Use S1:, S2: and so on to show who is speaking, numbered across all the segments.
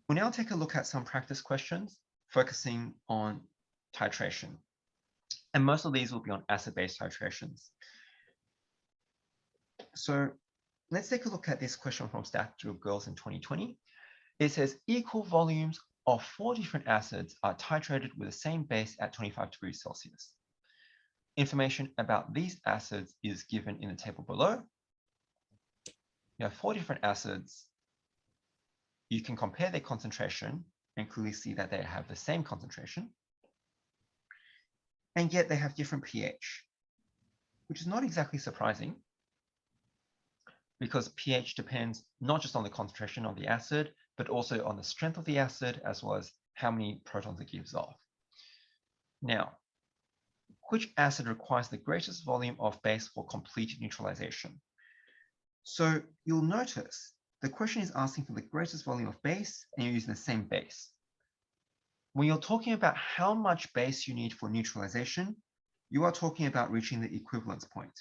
S1: We'll now take a look at some practice questions focusing on titration. And most of these will be on acid-base titrations. So let's take a look at this question from Statue of Girls in 2020. It says equal volumes of 4 different acids are titrated with the same base at 25 degrees Celsius. Information about these acids is given in the table below. You have 4 different acids. You can compare their concentration and clearly see that they have the same concentration. And yet they have different pH, which is not exactly surprising because pH depends not just on the concentration of the acid, but also on the strength of the acid as well as how many protons it gives off. Now, which acid requires the greatest volume of base for complete neutralization? So you'll notice the question is asking for the greatest volume of base and you're using the same base. When you're talking about how much base you need for neutralization, you are talking about reaching the equivalence point.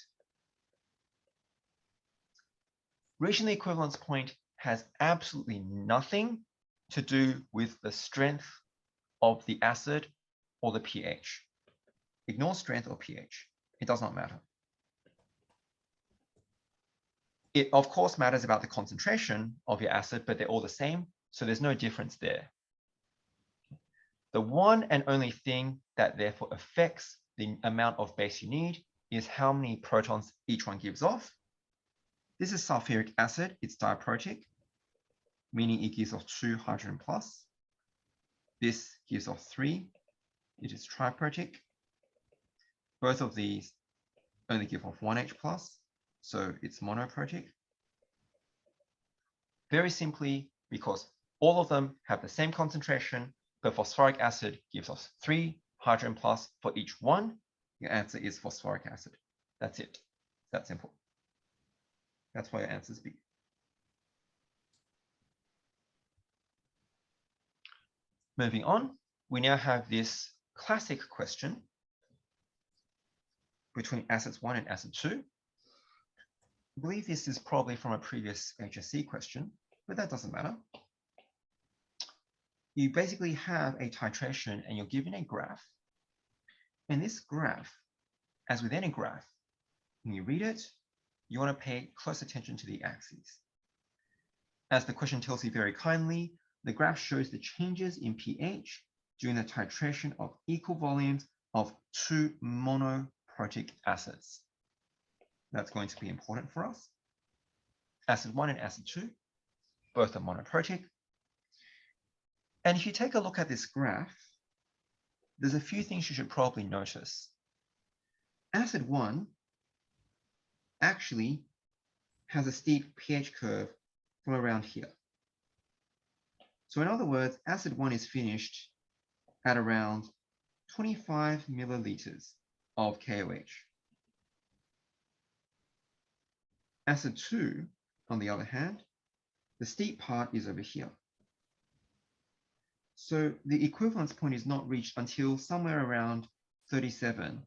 S1: Reaching the equivalence point has absolutely nothing to do with the strength of the acid or the pH. Ignore strength or pH. It does not matter. It, of course, matters about the concentration of your acid, but they're all the same, so there's no difference there. The one and only thing that therefore affects the amount of base you need is how many protons each one gives off. This is sulfuric acid. It's diprotic, meaning it gives off 2 hydrogen plus. This gives off 3. It is triprotic. Both of these only give off 1 H plus, so it's monoprotic. Very simply, because all of them have the same concentration, but phosphoric acid gives off 3 hydrogen plus for each one, your answer is phosphoric acid. That's it. That simple. That's why your answer is B. Moving on, we now have this classic question between acids 1 and acid 2. I believe this is probably from a previous HSC question, but that doesn't matter. You basically have a titration and you're given a graph. And this graph, as with any graph, when you read it, you want to pay close attention to the axes. As the question tells you very kindly, the graph shows the changes in pH during the titration of equal volumes of 2 monoprotic acids. That's going to be important for us. Acid 1 and acid 2, both are monoprotic. And if you take a look at this graph, there's a few things you should probably notice. Acid 1 actually has a steep pH curve from around here. So in other words, acid 1 is finished at around 25 milliliters of KOH. Acid 2, on the other hand, the steep part is over here. So the equivalence point is not reached until somewhere around 37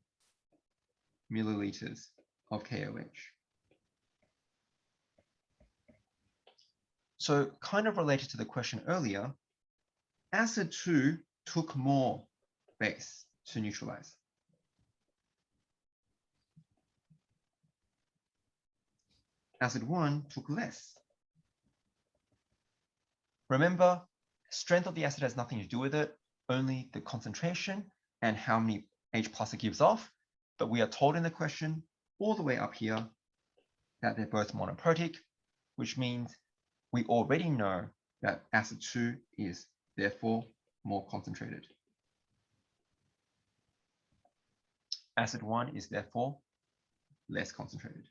S1: milliliters of KOH. So kind of related to the question earlier, acid 2 took more base to neutralize. Acid 1 took less. Remember, strength of the acid has nothing to do with it, only the concentration and how many H plus it gives off. But we are told in the question all the way up here that they're both monoprotic, which means we already know that acid 2 is therefore more concentrated. Acid 1 is therefore less concentrated.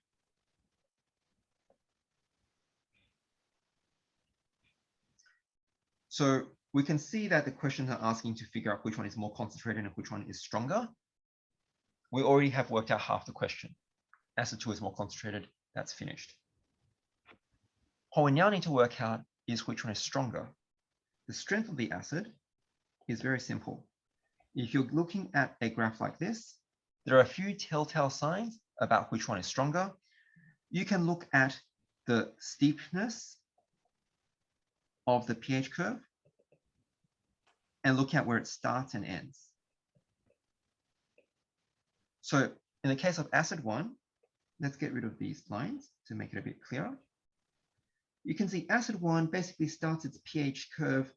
S1: So we can see that the questions are asking to figure out which one is more concentrated and which one is stronger. We already have worked out half the question. Acid 2 is more concentrated, that's finished. What we now need to work out is which one is stronger. The strength of the acid is very simple. If you're looking at a graph like this, there are a few telltale signs about which one is stronger. You can look at the steepness of the pH curve. and look at where it starts and ends. So in the case of acid 1, let's get rid of these lines to make it a bit clearer. You can see acid 1 basically starts its pH curve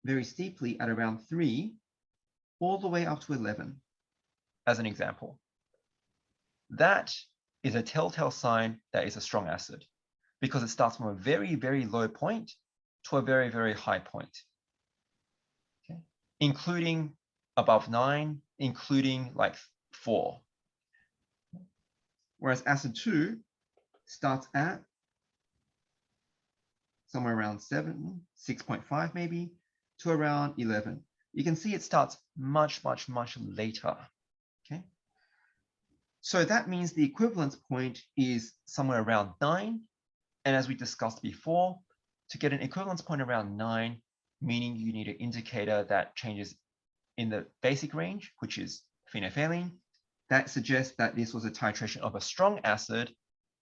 S1: very steeply at around 3, all the way up to 11, as an example. That is a telltale sign that it's a strong acid, because it starts from a very, very low point to a very, very high point, okay? Including above 9, including like 4. Whereas acid 2 starts at somewhere around 7, 6.5 maybe, to around 11. You can see it starts much, much, much later, okay? So that means the equivalence point is somewhere around 9. And as we discussed before, to get an equivalence point around 9, meaning you need an indicator that changes in the basic range, which is phenolphthalein, that suggests that this was a titration of a strong acid,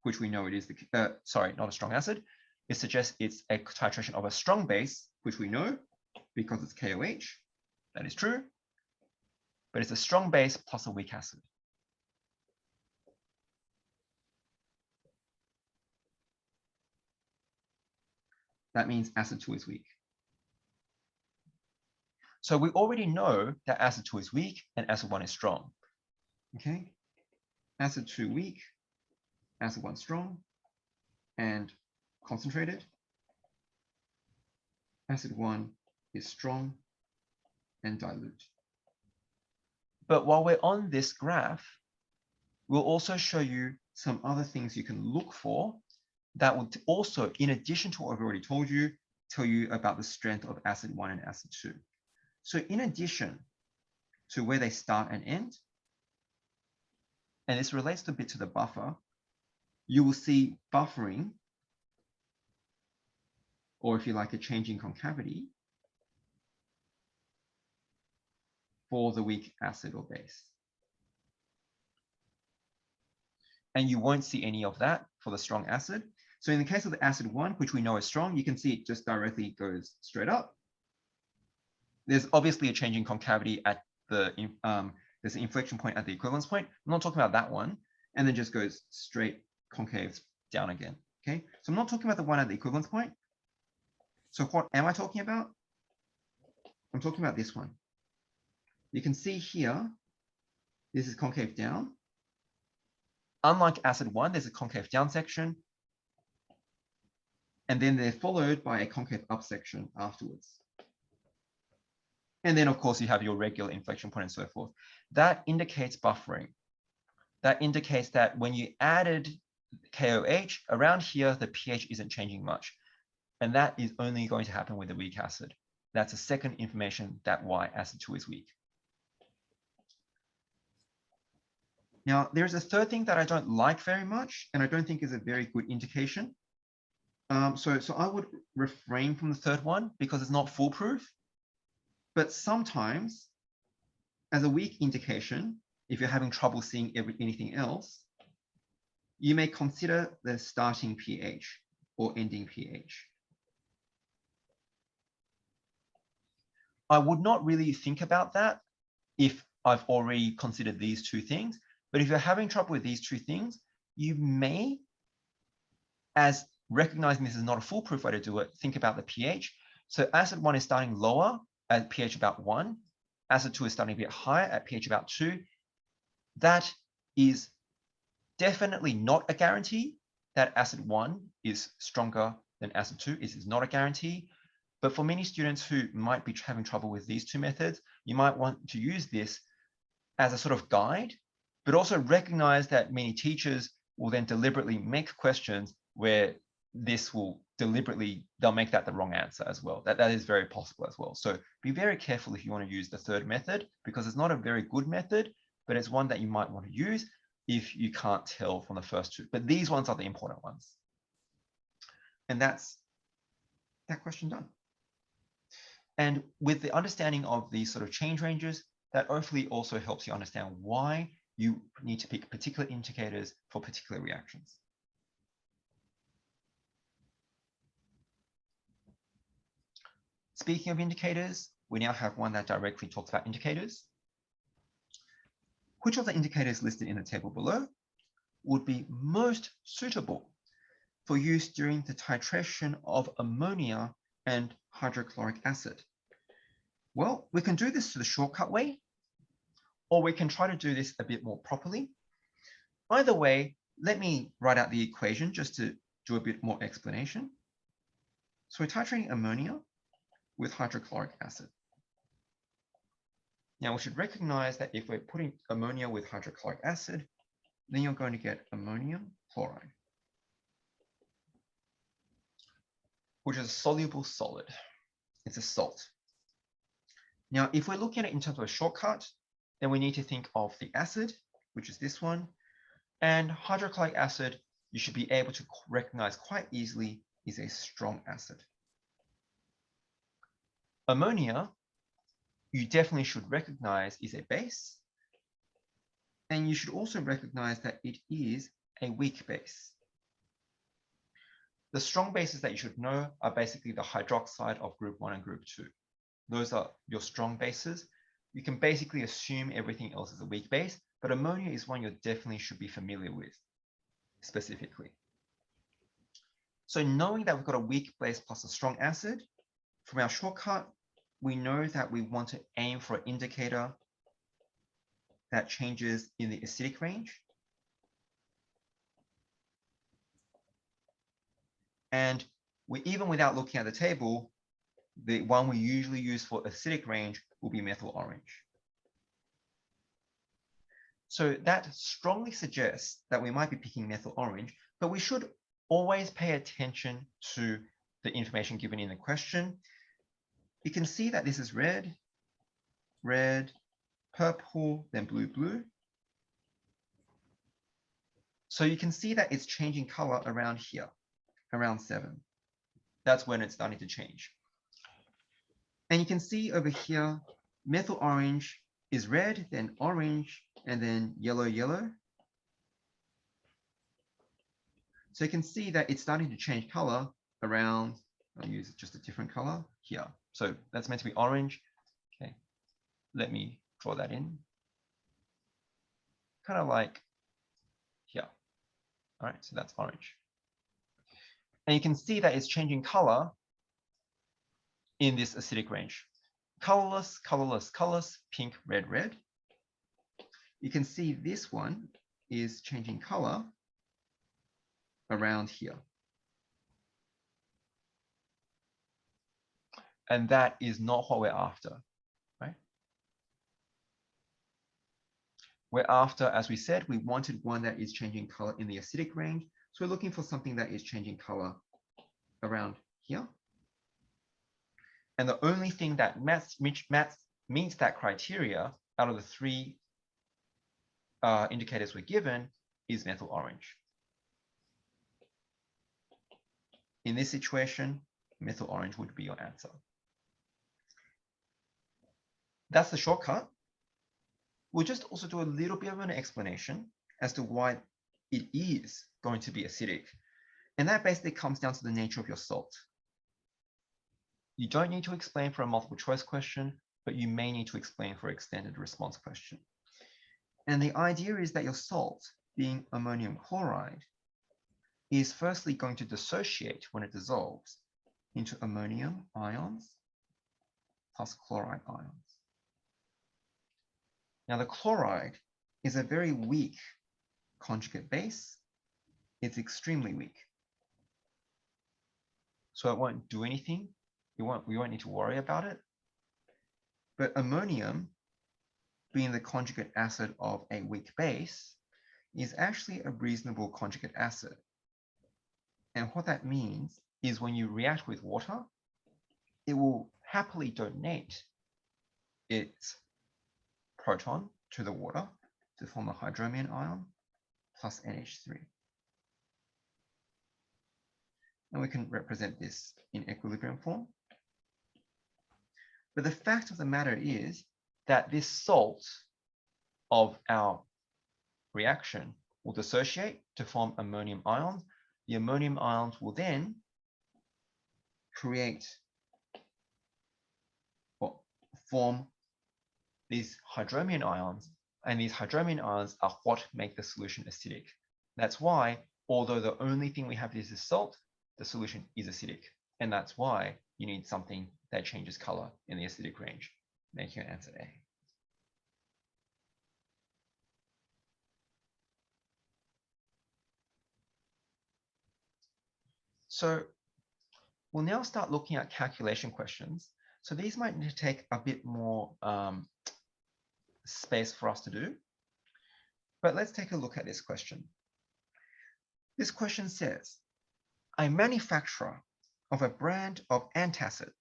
S1: which we know it is the, sorry, not a strong acid. It suggests it's a titration of a strong base, which we know because it's KOH. That is true. But it's a strong base plus a weak acid. That means acid 2 is weak. So we already know that acid 2 is weak and acid 1 is strong. Okay, acid 2 weak, acid 1 strong, and concentrated. Acid 1 is strong and dilute. But while we're on this graph, we'll also show you some other things you can look for that will also, in addition to what I've already told you, tell you about the strength of acid 1 and acid 2. So in addition to where they start and end, and this relates a bit to the buffer, you will see buffering, or if you like, a change in concavity for the weak acid or base. And you won't see any of that for the strong acid. So in the case of the acid 1, which we know is strong, you can see it just directly goes straight up. There's obviously a change in concavity at the, there's an inflection point at the equivalence point. I'm not talking about that one. And then just goes straight concave down again, okay? So I'm not talking about the one at the equivalence point. So what am I talking about? I'm talking about this one. You can see here, this is concave down. Unlike acid 1, there's a concave down section. And then they're followed by a concave up section afterwards. And then, of course, you have your regular inflection point and so forth. That indicates buffering. That indicates that when you added KOH, around here, the pH isn't changing much. And that is only going to happen with a weak acid. That's a second information that why acid 2 is weak. Now, there's a third thing that I don't like very much, and I don't think is a very good indication. So I would refrain from the third one because it's not foolproof. But sometimes, as a weak indication, if you're having trouble seeing anything else, you may consider the starting pH or ending pH. I would not really think about that if I've already considered these two things. But if you're having trouble with these two things, you may, as recognizing this is not a foolproof way to do it, think about the pH. So acid 1 is starting lower at pH about 1. Acid 2 is starting a bit higher at pH about 2. That is definitely not a guarantee that acid 1 is stronger than acid 2. It is not a guarantee. But for many students who might be having trouble with these two methods, you might want to use this as a sort of guide, but also recognize that many teachers will then deliberately make questions where this will deliberately, they'll make that the wrong answer as well. That is very possible as well. So be very careful if you want to use the third method, because it's not a very good method, but it's one that you might want to use if you can't tell from the first two. But these ones are the important ones. And that's that question done. And with the understanding of these sort of change ranges, that hopefully also helps you understand why you need to pick particular indicators for particular reactions. Speaking of indicators, we now have one that directly talks about indicators. Which of the indicators listed in the table below would be most suitable for use during the titration of ammonia and hydrochloric acid? Well, we can do this to the shortcut way, or we can try to do this a bit more properly. Either way, let me write out the equation just to do a bit more explanation. So we're titrating ammonia with hydrochloric acid. Now we should recognize that if we're putting ammonia with hydrochloric acid, then you're going to get ammonium chloride, which is a soluble solid. It's a salt. Now, if we're looking at it in terms of a shortcut, then we need to think of the acid, which is this one, and hydrochloric acid, you should be able to recognize quite easily, is a strong acid. Ammonia, you definitely should recognize is a base, and you should also recognize that it is a weak base. The strong bases that you should know are basically the hydroxide of group 1 and group 2. Those are your strong bases. You can basically assume everything else is a weak base, but ammonia is one you definitely should be familiar with specifically. So knowing that we've got a weak base plus a strong acid, from our shortcut, we know that we want to aim for an indicator that changes in the acidic range. And even without looking at the table, the one we usually use for acidic range will be methyl orange. So that strongly suggests that we might be picking methyl orange, but we should always pay attention to the information given in the question. You can see that this is red, red, purple, then blue, blue. So you can see that it's changing color around here, around 7. That's when it's starting to change. And you can see over here, methyl orange is red, then orange, and then yellow, yellow. So you can see that it's starting to change color around, I'll use just a different color here. So that's meant to be orange. Okay, let me draw that in. Kind of like here. All right, so that's orange. And you can see that it's changing color in this acidic range. Colorless, colorless, colorless, pink, red, red. You can see this one is changing color around here. And that is not what we're after, right? We're after, as we said, we wanted one that is changing color in the acidic range. So we're looking for something that is changing color around here. And the only thing that meets that criteria out of the 3 indicators we're given is methyl orange. In this situation, methyl orange would be your answer. That's the shortcut. We'll just also do a little bit of an explanation as to why it is going to be acidic. And that basically comes down to the nature of your salt. You don't need to explain for a multiple choice question, but you may need to explain for an extended response question. And the idea is that your salt, being ammonium chloride, is firstly going to dissociate when it dissolves into ammonium ions plus chloride ions. Now the chloride is a very weak conjugate base. It's extremely weak. So it won't do anything. We won't need to worry about it. But ammonium, being the conjugate acid of a weak base, is actually a reasonable conjugate acid. And what that means is when you react with water, it will happily donate its proton to the water to form a hydrogen ion plus NH3. And we can represent this in equilibrium form. But the fact of the matter is that this salt of our reaction will dissociate to form ammonium ions. The ammonium ions will then create, well, form these hydromium ions, and these hydromium ions are what make the solution acidic. That's why, although the only thing we have is the salt, the solution is acidic. And that's why you need something that changes color in the acidic range, making your answer A. So we'll now start looking at calculation questions. So these might need to take a bit more space for us to do. But let's take a look at this question. This question says, a manufacturer of a brand of antacid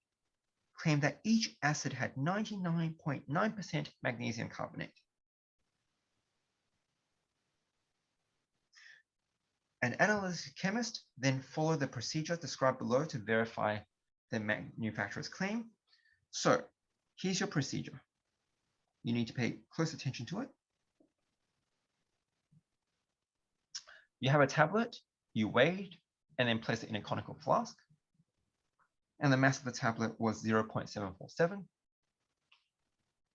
S1: claimed that each acid had 99.9% magnesium carbonate. An analytic chemist then followed the procedure described below to verify the manufacturer's claim. So here's your procedure. You need to pay close attention to it. You have a tablet, you weighed, and then place it in a conical flask. And the mass of the tablet was 0.747.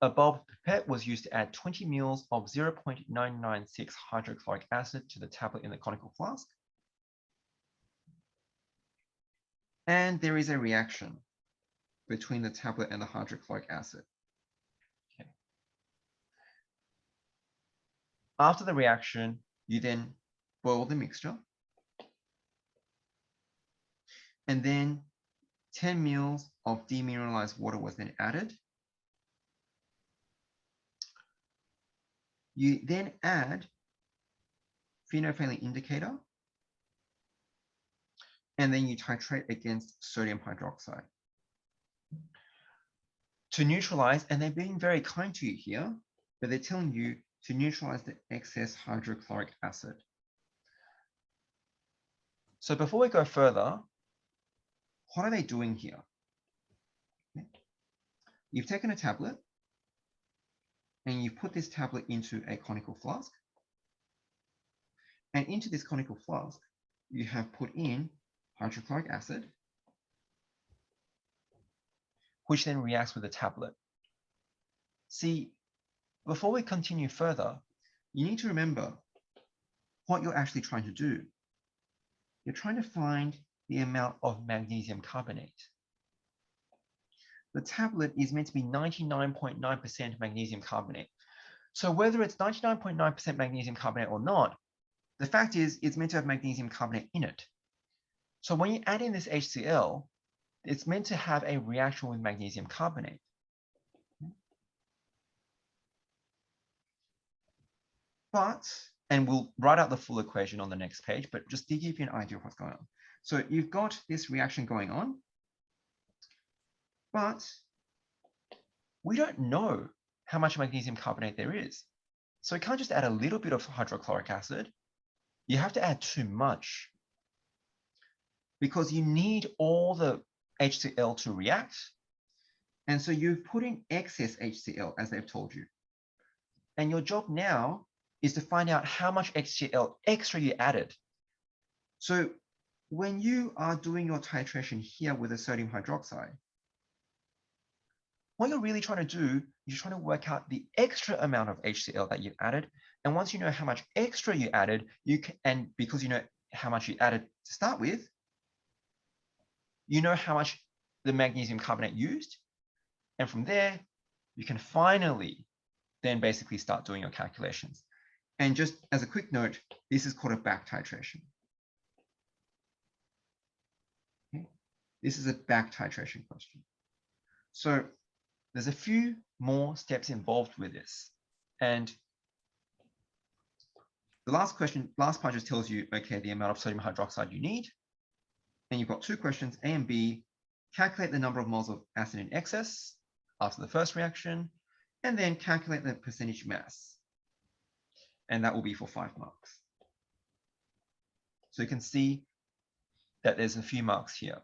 S1: A bulb pipette was used to add 20 ml of 0.996 hydrochloric acid to the tablet in the conical flask. And there is a reaction between the tablet and the hydrochloric acid. Okay. After the reaction, you then boil the mixture. And then 10 ml of demineralized water was then added. You then add phenolphthalein indicator, and then you titrate against sodium hydroxide. To neutralize, and they're being very kind to you here, but they're telling you to neutralize the excess hydrochloric acid. So before we go further, what are they doing here? Okay. You've taken a tablet, and you put this tablet into a conical flask. And into this conical flask, you have put in hydrochloric acid, which then reacts with the tablet. See, before we continue further, you need to remember what you're actually trying to do. You're trying to find the amount of magnesium carbonate. The tablet is meant to be 99.9% magnesium carbonate. So whether it's 99.9% magnesium carbonate or not, the fact is it's meant to have magnesium carbonate in it. So when you add in this HCl, it's meant to have a reaction with magnesium carbonate. But, and we'll write out the full equation on the next page, but just to give you an idea of what's going on. So you've got this reaction going on, but we don't know how much magnesium carbonate there is. So you can't just add a little bit of hydrochloric acid. You have to add too much because you need all the HCl to react. And so you've put in excess HCl, as they've told you. And your job now is to find out how much HCl extra you added. So when you are doing your titration here with the sodium hydroxide, what you're really trying to do is you're trying to work out the extra amount of HCl that you've added. And once you know how much extra you added, you can, and because you know how much you added to start with, you know how much the magnesium carbonate used. And from there, you can finally then basically start doing your calculations. And just as a quick note, this is called a back titration. Okay. This is a back titration question. So there's a few more steps involved with this. And the last part just tells you, okay, the amount of sodium hydroxide you need. And you've got two questions, A and B. Calculate the number of moles of acid in excess after the first reaction, and then calculate the percentage mass. And that will be for 5 marks. So you can see that there's a few marks here.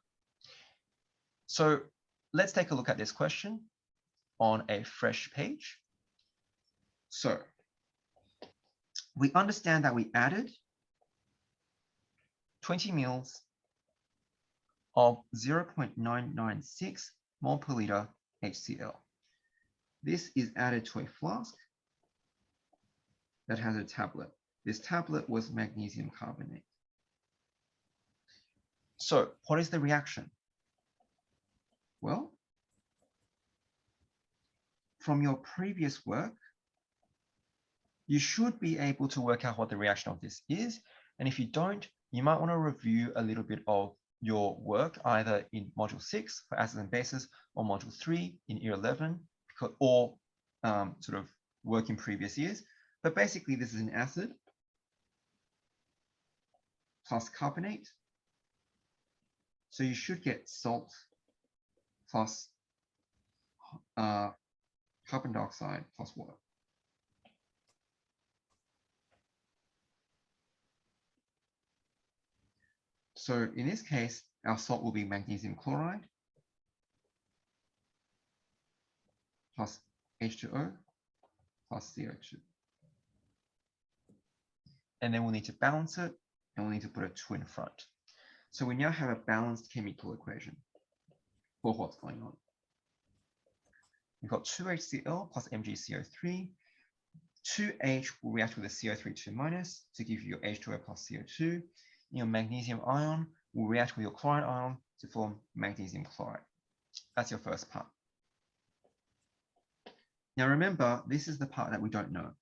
S1: So let's take a look at this question on a fresh page. So we understand that we added 20 ml of 0.996 mole per liter HCl. this is added to a flask that has a tablet. This tablet was magnesium carbonate. So what is the reaction? Well, from your previous work, you should be able to work out what the reaction of this is. And if you don't, you might want to review a little bit of your work, either in Module 6 for acids and bases, or Module 3 in Year 11, or sort of work in previous years. But basically, this is an acid plus carbonate. So you should get salt plus carbon dioxide plus water. So in this case, our salt will be magnesium chloride plus H2O plus CO2. And then we'll need to balance it, and we'll need to put a 2 in front. So we now have a balanced chemical equation for what's going on. We've got 2HCl plus MgCO3. 2H will react with a CO3 2- to give you your H2O plus CO2. Your magnesium ion will react with your chloride ion to form magnesium chloride. That's your first part. Now remember, this is the part that we don't know.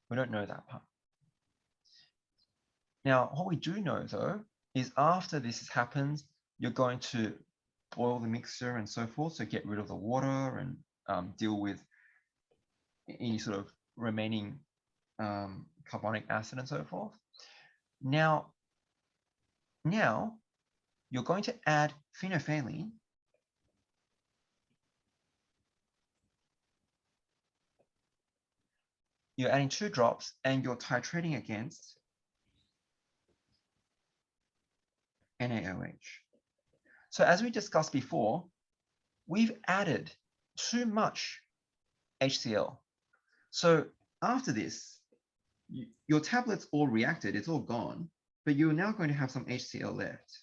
S1: We don't know that part. Now, what we do know, though, is after this happens, you're going to boil the mixture and so forth, so get rid of the water and deal with any sort of remaining carbonic acid and so forth. Now you're going to add phenolphthalein you're adding 2 drops and you're titrating against NaOH. So as we discussed before, we've added too much HCl. So after this, your tablet's all reacted, it's all gone, but you're now going to have some HCl left.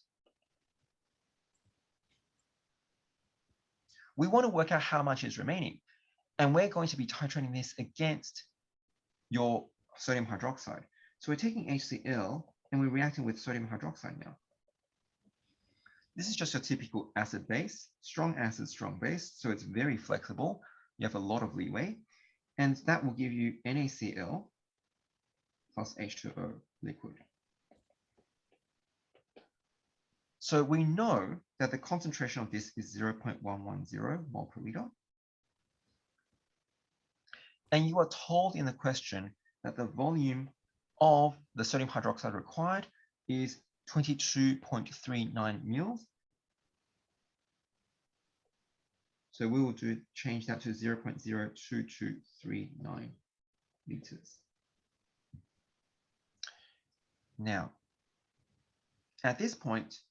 S1: We want to work out how much is remaining, and we're going to be titrating this against your sodium hydroxide. So we're taking HCl and we're reacting with sodium hydroxide now. This is just your typical acid base, strong acid, strong base, so it's very flexible. You have a lot of leeway, and that will give you NaCl plus H2O liquid. So we know that the concentration of this is 0.110 mole per liter. And you are told in the question that the volume of the sodium hydroxide required is 22.39 mils. So we will change that to 0.02239 liters. Now, at this point,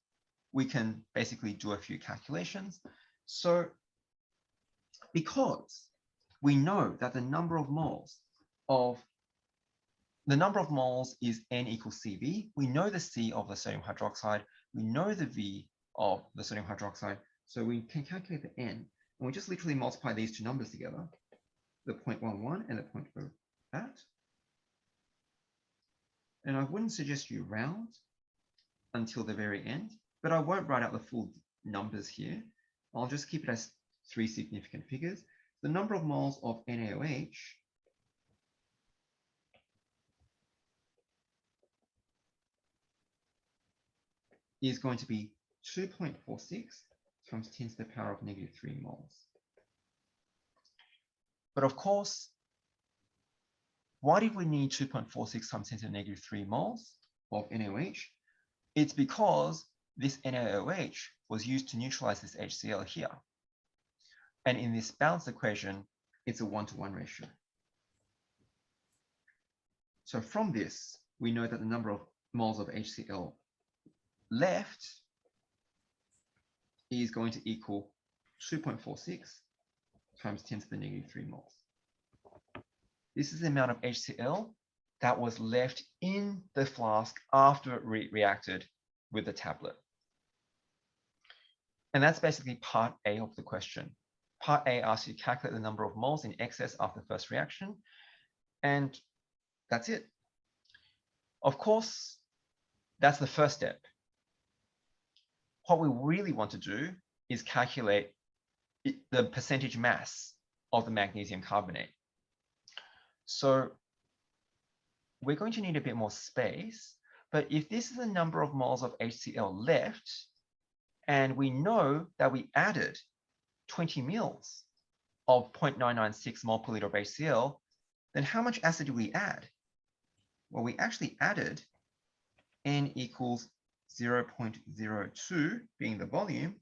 S1: we can basically do a few calculations. So because we know that the number of moles is N equals CV. We know the C of the sodium hydroxide. We know the V of the sodium hydroxide. So we can calculate the N, and we just literally multiply these 2 numbers together, the 0.11 and the 0.08. And I wouldn't suggest you round until the very end, but I won't write out the full numbers here. I'll just keep it as 3 significant figures. The number of moles of NaOH is going to be 2.46 times 10 to the power of -3 moles. But of course, why did we need 2.46 times 10 to the -3 moles of NaOH? It's because this NaOH was used to neutralize this HCl here. And in this balanced equation, it's a 1-to-1 ratio. So from this, we know that the number of moles of HCl left is going to equal 2.46 times 10 to the -3 moles. This is the amount of HCl that was left in the flask after it reacted with the tablet. And that's basically part A of the question. Part A asks you to calculate the number of moles in excess after the first reaction, and that's it. Of course, that's the first step. What we really want to do is calculate the percentage mass of the magnesium carbonate. So we're going to need a bit more space, but if this is the number of moles of HCl left, and we know that we added 20 mils of 0.996 mole per liter of HCl, then how much acid do we add? Well, we actually added N equals 0.02, being the volume,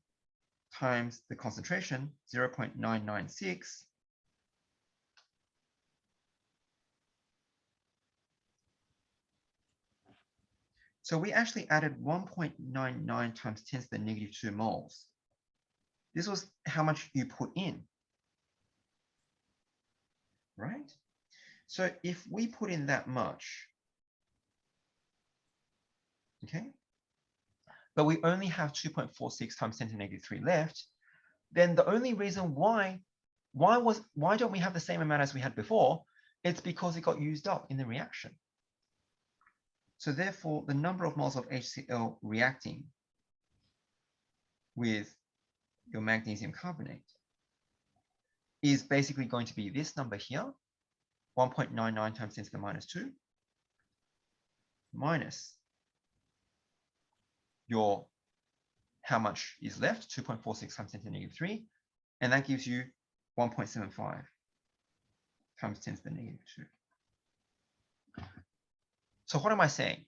S1: times the concentration, 0.996. So we actually added 1.99 times 10 to the negative 2 moles. This was how much you put in, right? So if we put in that much, okay, but we only have 2.46 times 10 to the negative 3 left, then the only reason why don't we have the same amount as we had before? It's because it got used up in the reaction. So therefore, the number of moles of HCl reacting with your magnesium carbonate is basically going to be this number here, 1.99 times 10 to the minus 2, minus your how much is left, 2.46 times 10 to the negative 3, and that gives you 1.75 times 10 to the negative 2. So what am I saying?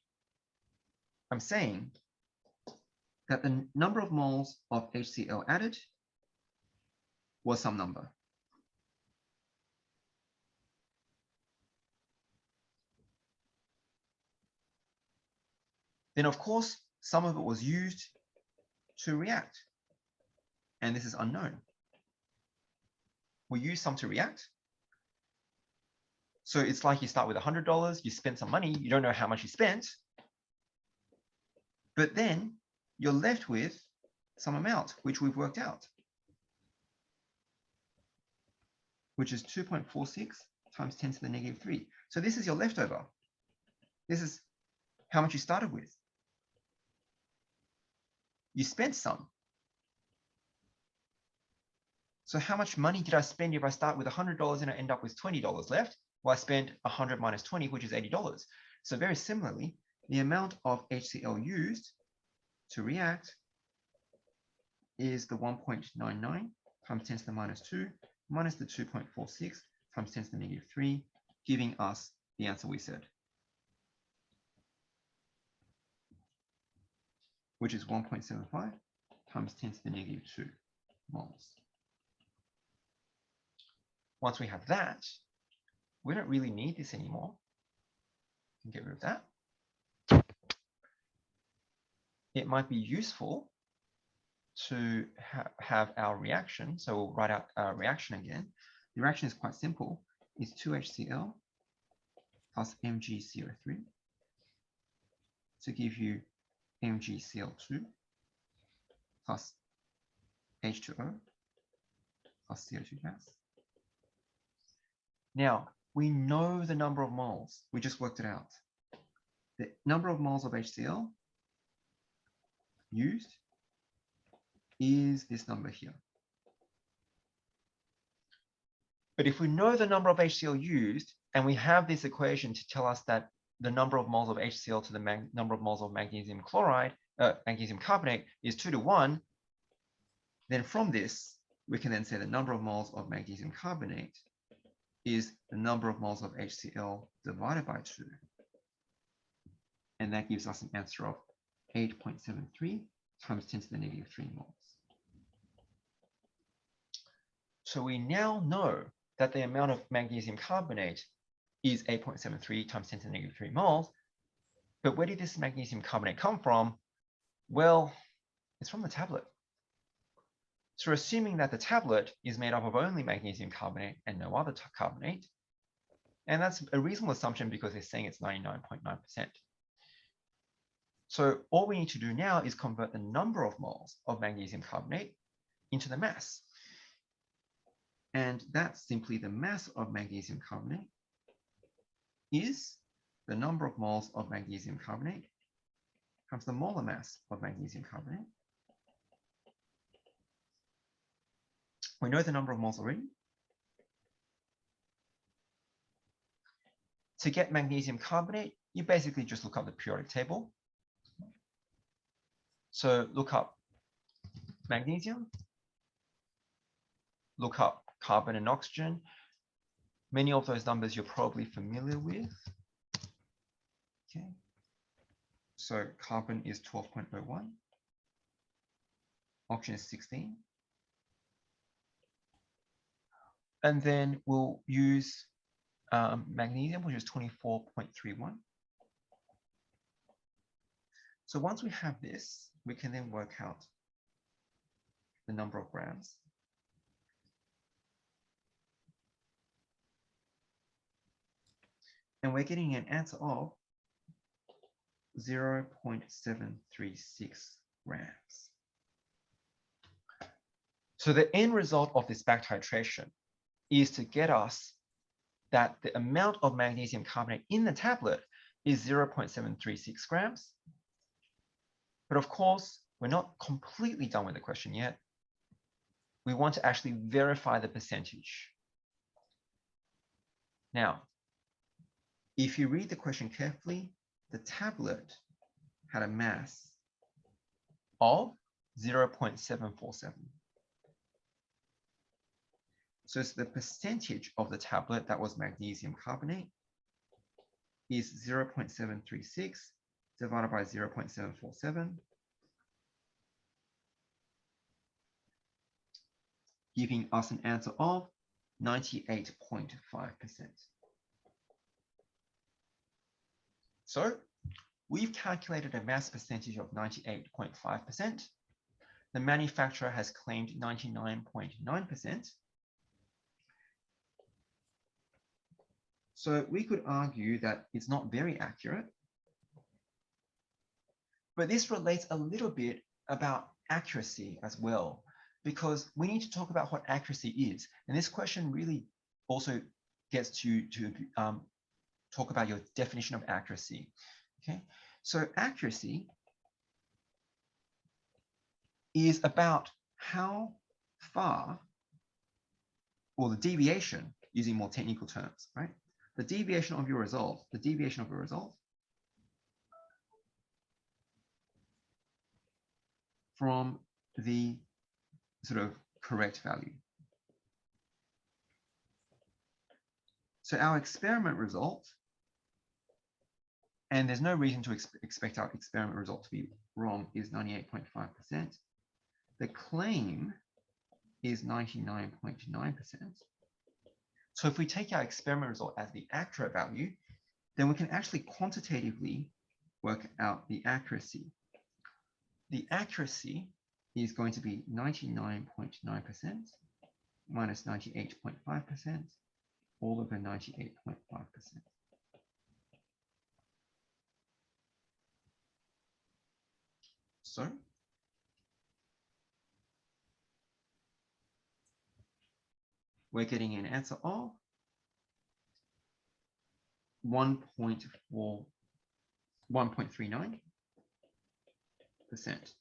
S1: I'm saying that the number of moles of HCl added was some number. Then, of course, some of it was used to react, and this is unknown. We use some to react. So it's like you start with $100, you spend some money, you don't know how much you spent, but then you're left with some amount, which we've worked out, which is 2.46 times 10 to the negative 3. So this is your leftover. This is how much you started with. You spent some. So how much money did I spend if I start with $100 and I end up with $20 left? Well, I spent 100 minus 20, which is $80. So very similarly, the amount of HCl used to react is the 1.99 times 10 to the minus 2 minus the 2.46 times 10 to the negative 3, giving us the answer we said, which is 1.75 times 10 to the negative 2 moles. Once we have that, we don't really need this anymore. We can get rid of that. It might be useful to have our reaction. So we'll write out our reaction again. The reaction is quite simple. It's 2HCl plus MgCO3 to give you MgCl2 plus H2O plus CO2 gas. Now, we know the number of moles. We just worked it out. The number of moles of HCl used is this number here. But if we know the number of HCl used, and we have this equation to tell us that the number of moles of HCl to the number of moles of magnesium chloride, magnesium carbonate is 2 to 1, then from this, we can then say the number of moles of magnesium carbonate is the number of moles of HCl divided by 2. And that gives us an answer of 8.73 times 10 to the negative 3 moles. So we now know that the amount of magnesium carbonate is 8.73 times 10 to the negative 3 moles. But where did this magnesium carbonate come from? Well, it's from the tablet. So we're assuming that the tablet is made up of only magnesium carbonate and no other carbonate. And that's a reasonable assumption because they're saying it's 99.9%. So all we need to do now is convert the number of moles of magnesium carbonate into the mass. And that's simply the mass of magnesium carbonate is the number of moles of magnesium carbonate times the molar mass of magnesium carbonate. We know the number of moles already. To get magnesium carbonate, you basically just look up the periodic table. So look up magnesium, look up carbon and oxygen. Many of those numbers you're probably familiar with. Okay. So carbon is 12.01, oxygen is 16. And then we'll use magnesium, which is 24.31. So once we have this, we can then work out the number of grams. And we're getting an answer of 0.736 grams. So the end result of this back titration is to get us that the amount of magnesium carbonate in the tablet is 0.736 grams. But of course, we're not completely done with the question yet. We want to actually verify the percentage. Now, if you read the question carefully, the tablet had a mass of 0.747. So it's the percentage of the tablet that was magnesium carbonate is 0.736 divided by 0.747, giving us an answer of 98.5%. So we've calculated a mass percentage of 98.5%. The manufacturer has claimed 99.9%. So we could argue that it's not very accurate. But this relates a little bit about accuracy as well, because we need to talk about what accuracy is. And this question really also gets to talk about your definition of accuracy. Okay, so accuracy is about how far, or the deviation, using more technical terms, right? The deviation of your result, from the sort of correct value. So our experiment result, and there's no reason to expect our experiment result to be wrong, is 98.5%. The claim is 99.9%. So if we take our experiment result as the accurate value, then we can actually quantitatively work out the accuracy. The accuracy is going to be 99.9% minus 98.5% all over 98.5%. So we're getting an answer of 1.39%.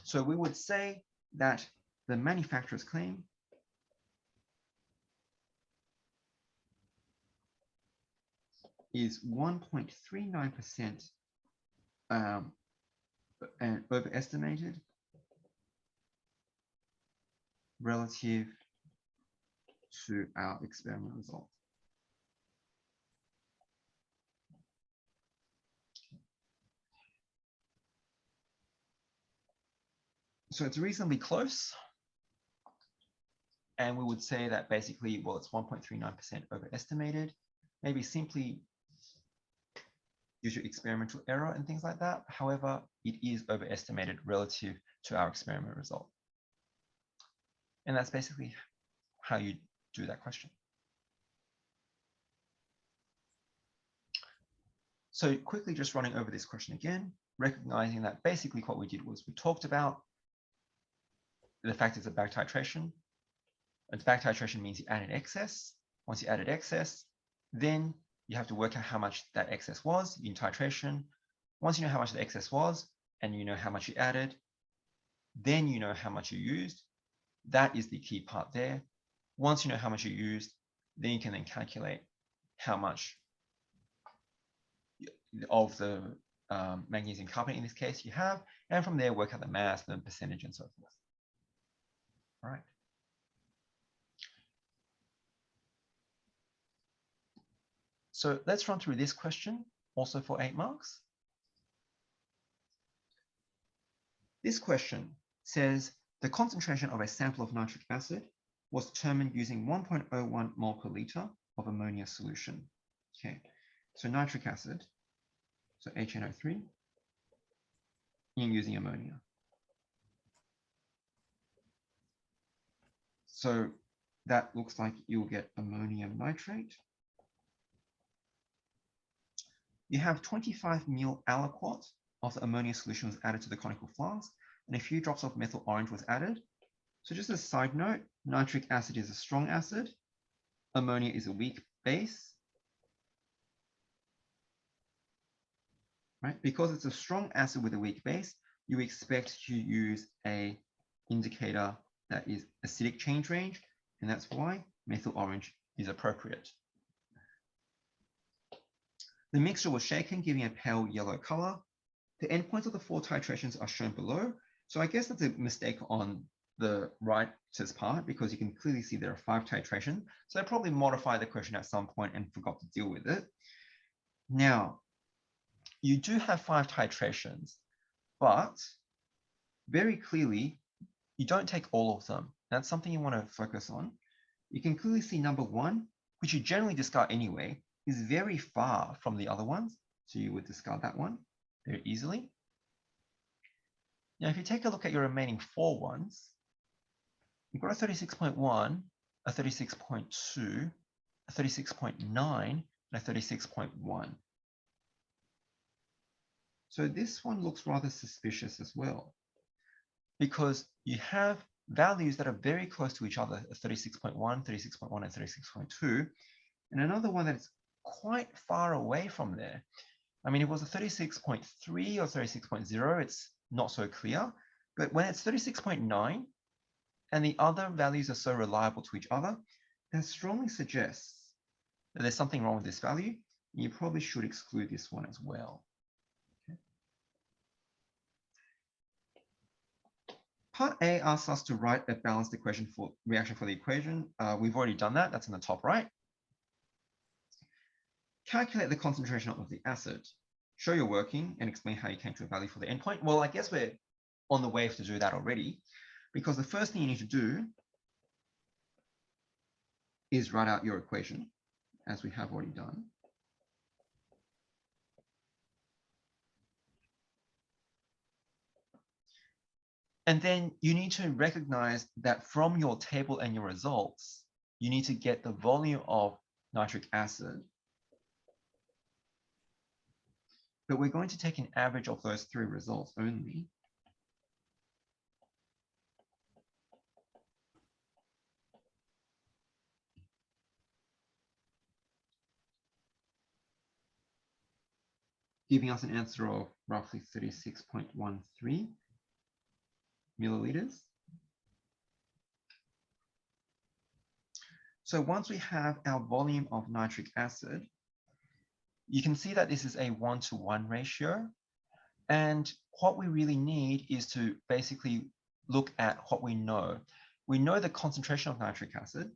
S1: So we would say that the manufacturer's claim is 1.39% and overestimated relative to our experiment result. So it's reasonably close. And we would say that basically, well, it's 1.39% overestimated. Maybe simply due to experimental error and things like that. However, it is overestimated relative to our experiment result. And that's basically how you do that question. So quickly just running over this question again, recognizing that basically what we did was we talked about the fact it's a back titration. And back titration means you added excess. Once you added excess, then you have to work out how much that excess was in titration. Once you know how much the excess was, and you know how much you added, then you know how much you used. That is the key part there. Once you know how much you used, then you can then calculate how much of the magnesium carbonate in this case you have, and from there work out the mass, the percentage, and so forth. All right. So let's run through this question, also for 8 marks. This question says the concentration of a sample of nitric acid was determined using 1.01 mole per liter of ammonia solution. Okay, so nitric acid, so HNO3, and using ammonia. So that looks like you'll get ammonium nitrate. You have 25 ml aliquot of the ammonia solution was added to the conical flask, and a few drops of methyl orange was added. So just a side note, nitric acid is a strong acid, ammonia is a weak base. Right? Because it's a strong acid with a weak base, you expect to use a indicator that is acidic change range, and that's why methyl orange is appropriate. The mixture was shaken, giving a pale yellow color. The endpoints of the 4 titrations are shown below. So I guess that's a mistake on the writer's part, because you can clearly see there are 5 titrations. So I probably modified the question at some point and forgot to deal with it. Now, you do have 5 titrations, but very clearly, you don't take all of them. That's something you want to focus on. You can clearly see number 1, which you generally discard anyway, is very far from the other ones. So you would discard that one very easily. Now, if you take a look at your remaining 4 ones, you've got a 36.1, a 36.2, a 36.9, and a 36.1. So this one looks rather suspicious as well, because you have values that are very close to each other, 36.1, 36.1, and 36.2, and another one that's quite far away from there. I mean, if it was a 36.3 or 36.0, it's not so clear, but when it's 36.9 and the other values are so reliable to each other, that strongly suggests that there's something wrong with this value. You probably should exclude this one as well. Okay. Part A asks us to write a balanced equation for reaction for the equation. We've already done that. That's in the top right. Calculate the concentration of the acid. Show your working and explain how you came to a value for the endpoint. Well, I guess we're on the way to do that already, because the first thing you need to do is write out your equation, as we have already done. And then you need to recognize that from your table and your results, you need to get the volume of nitric acid. But we're going to take an average of those 3 results only. Giving us an answer of roughly 36.13 milliliters. So once we have our volume of nitric acid, you can see that this is a 1-to-1 ratio. And what we really need is to basically look at what we know. We know the concentration of nitric acid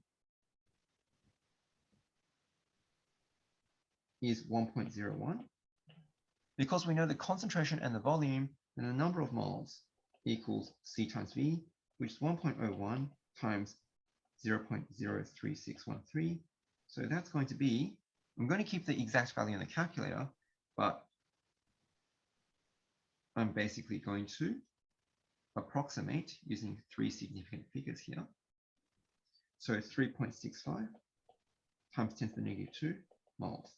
S1: is 1.01. Because we know the concentration and the volume, then the number of moles equals C times V, which is 1.01 times 0.03613. So that's going to be, I'm going to keep the exact value in the calculator, but I'm basically going to approximate using 3 significant figures here. So 3.65 times 10 to the negative 2 moles.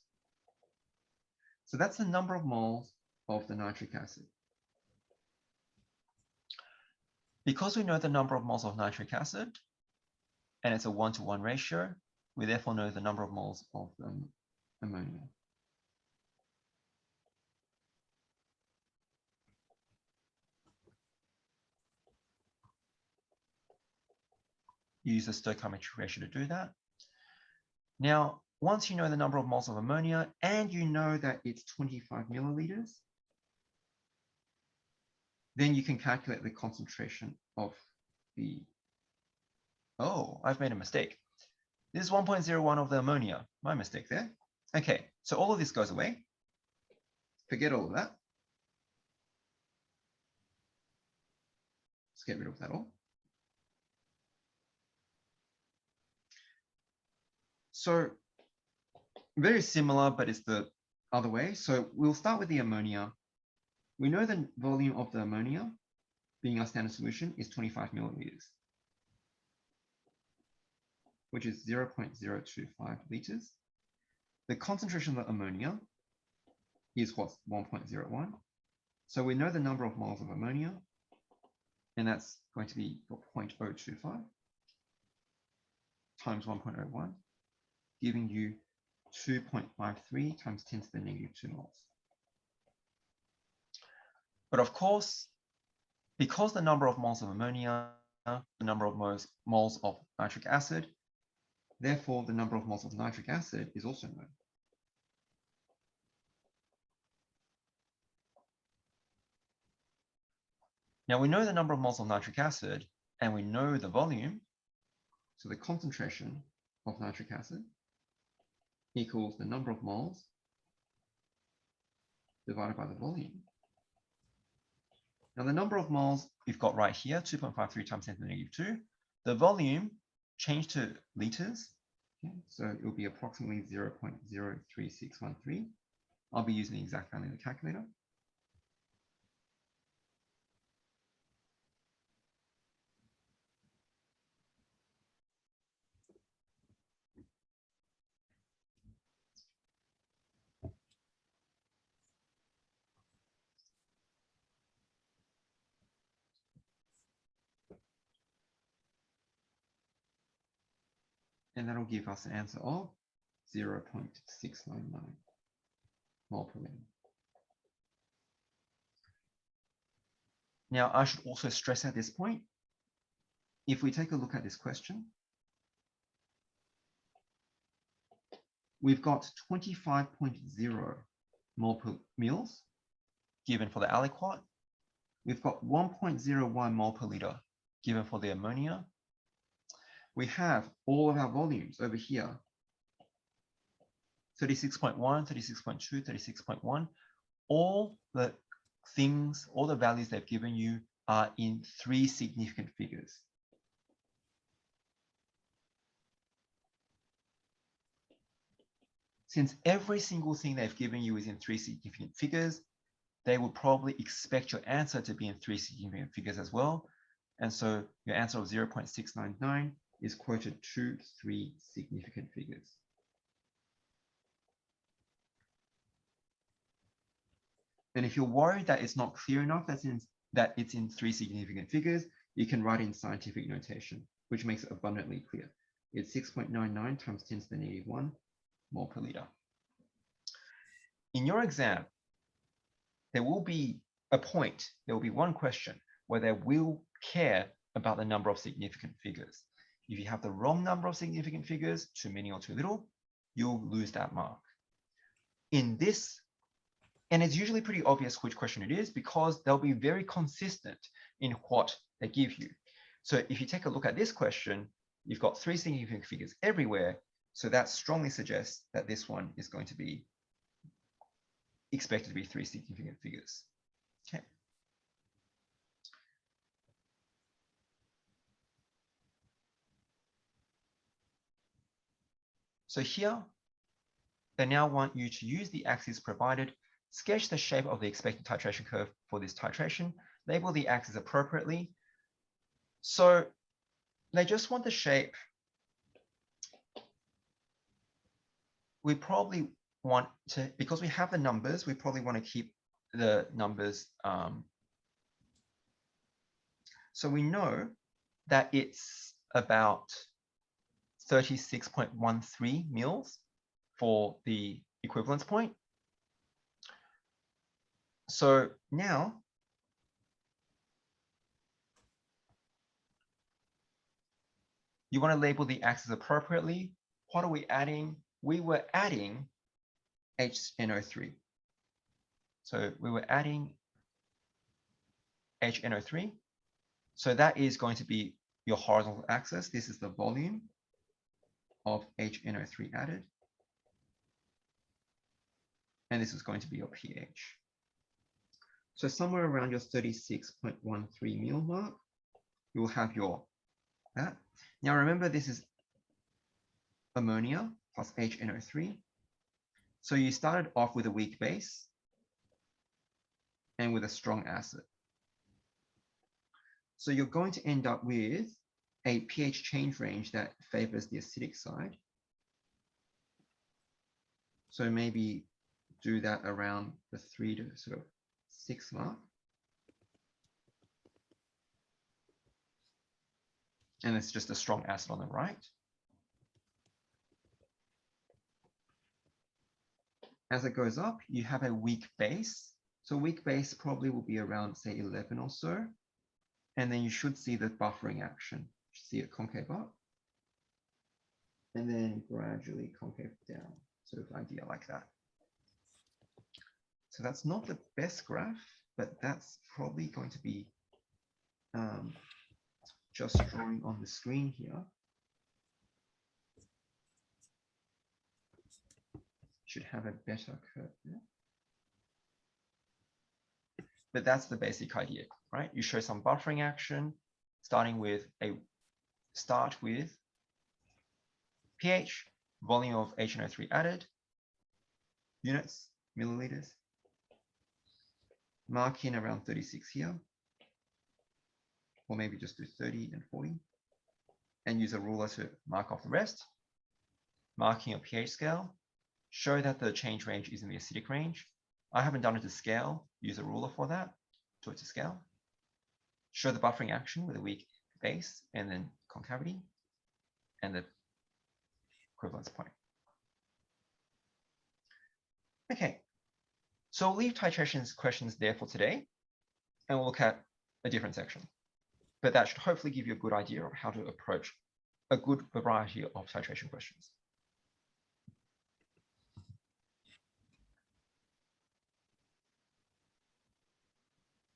S1: So that's the number of moles of the nitric acid. Because we know the number of moles of nitric acid, and it's a 1-to-1 ratio. We therefore know the number of moles of ammonia. Use the stoichiometric ratio to do that. Now, once you know the number of moles of ammonia and you know that it's 25 milliliters, then you can calculate the concentration of the, oh, I've made a mistake. This is 1.01 of the ammonia. My mistake there. Okay, so all of this goes away. Forget all of that. Let's get rid of that all. So very similar, but it's the other way. So we'll start with the ammonia. We know the volume of the ammonia, being our standard solution, is 25 milliliters, which is 0.025 liters. The concentration of the ammonia is what's 1.01. So we know the number of moles of ammonia, and that's going to be 0.025 times 1.01, giving you 2.53 times 10 to the negative 2 moles. But of course, because the number of moles of ammonia, the number of moles of nitric acid, therefore the number of moles of nitric acid is also known. Now we know the number of moles of nitric acid and we know the volume. So the concentration of nitric acid equals the number of moles divided by the volume. Now the number of moles we've got right here, 2.53 times 10 to the negative 2. The volume changed to liters. Okay, so it will be approximately 0.03613. I'll be using the exact value in the calculator. And that'll give us an answer of 0.699 mole per liter. Now, I should also stress at this point, if we take a look at this question, we've got 25.0 mole per mils given for the aliquot. We've got 1.01 mole per liter given for the ammonia. We have all of our volumes over here, 36.1, 36.2, 36.1. All the things, all the values they've given you are in 3 significant figures. Since every single thing they've given you is in 3 significant figures, they would probably expect your answer to be in 3 significant figures as well. And so your answer of 0.699 is quoted to 3 significant figures. And if you're worried that it's not clear enough that it's in 3 significant figures, you can write in scientific notation, which makes it abundantly clear. It's 6.99 times 10 to the negative 1 mole per liter. In your exam, there will be a point, there will be one question where they will care about the number of significant figures. If you have the wrong number of significant figures, too many or too little, you'll lose that mark. In this, and it's usually pretty obvious which question it is because they'll be very consistent in what they give you. So if you take a look at this question, you've got 3 significant figures everywhere. So that strongly suggests that this one is going to be expected to be 3 significant figures. Okay. So here, they now want you to use the axes provided, sketch the shape of the expected titration curve for this titration, label the axes appropriately. So they just want the shape. We probably want to, because we have the numbers, we probably want to keep the numbers. So we know that it's about 36.13 mils for the equivalence point. So now you want to label the axis appropriately. What are we adding? We were adding HNO3. So we were adding HNO3. So that is going to be your horizontal axis. This is the volume of HNO3 added. And this is going to be your pH. So somewhere around your 36.13 mil mark, you will have your that. Now remember, this is ammonia plus HNO3. So you started off with a weak base and with a strong acid. So you're going to end up with a pH change range that favors the acidic side. So maybe do that around the 3 to sort of 6 mark. And it's just a strong acid on the right. As it goes up, you have a weak base. So weak base probably will be around, say, 11 or so. And then you should see the buffering action. See it concave up. And then gradually concave down, sort of idea like that. So that's not the best graph, but that's probably going to be just drawing on the screen here. Should have a better curve there. But that's the basic idea, right? You show some buffering action, starting with start with pH, volume of HNO3 added, units, milliliters. Mark in around 36 here, or maybe just do 30 and 40, and use a ruler to mark off the rest. Marking your pH scale, show that the change range is in the acidic range. I haven't done it to scale, use a ruler for that, do it to scale. Show the buffering action with a weak base and then concavity and the equivalence point. Okay, so we'll leave titration questions there for today, and we'll look at a different section. But that should hopefully give you a good idea of how to approach a good variety of titration questions.